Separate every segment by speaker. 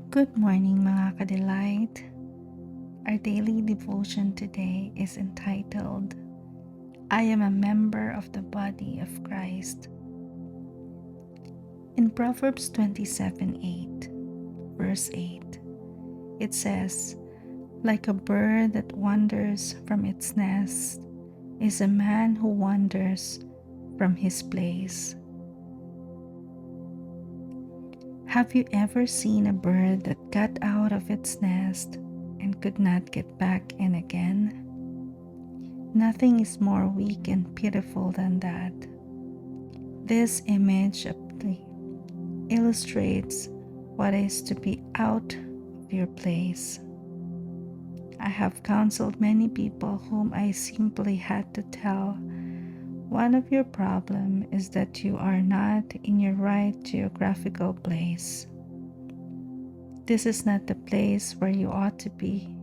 Speaker 1: Good morning mga ka-delight. Our daily devotion today is entitled, I am a member of the body of Christ. In Proverbs 27:8, verse 8, it says, like a bird that wanders from its nest is a man who wanders from his place. Have you ever seen a bird that got out of its nest and could not get back in again? Nothing is more weak and pitiful than that. This image aptly illustrates what is to be out of your place. I have counseled many people whom I simply had to tell, one of your problems is that you are not in your right geographical place. This is not the place where you ought to be.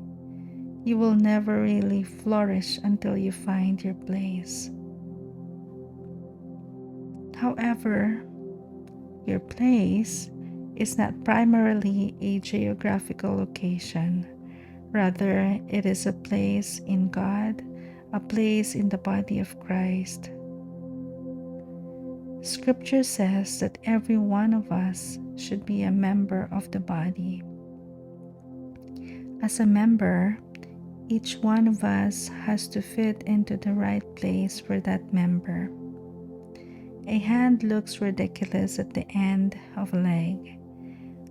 Speaker 1: You will never really flourish until you find your place. However, your place is not primarily a geographical location. Rather, it is a place in God, a place in the body of Christ. Scripture says that every one of us should be a member of the body. As a member, each one of us has to fit into the right place for that member. A hand looks ridiculous at the end of a leg.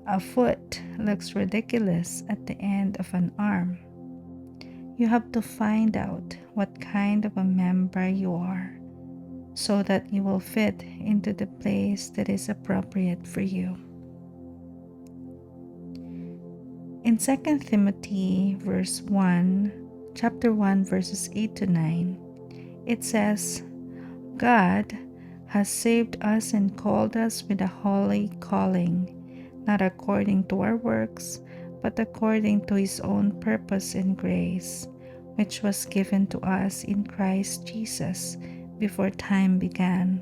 Speaker 1: A foot looks ridiculous at the end of an arm. You have to find out what kind of a member you are so that you will fit into the place that is appropriate for you. In 2 Timothy chapter 1 verses 8 to 9, it says, God has saved us and called us with a holy calling, not according to our works, but according to his own purpose and grace, which was given to us in Christ Jesus before time began.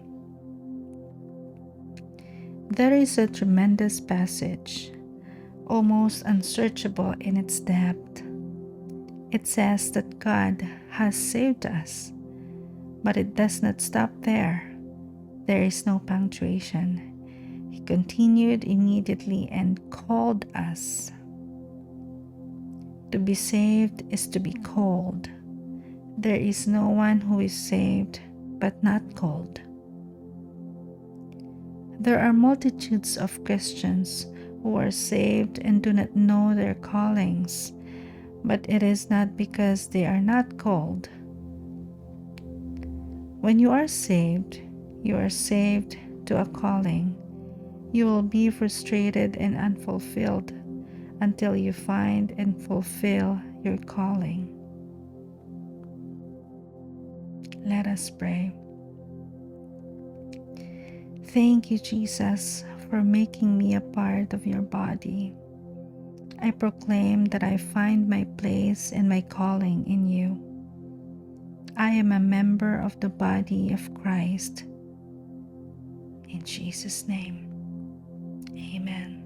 Speaker 1: There is a tremendous passage, almost unsearchable in its depth. It says that God has saved us, but it does not stop there. There is no punctuation. He continued immediately and called us. To be saved is to be called. There is no one who is saved but not called. There are multitudes of Christians who are saved and do not know their callings, but it is not because they are not called. When you are saved to a calling. You will be frustrated and unfulfilled until you find and fulfill your calling. Let us pray. Thank you, Jesus, for making me a part of your body. I proclaim that I find my place and my calling in you. I am a member of the body of Christ. In Jesus' name, amen.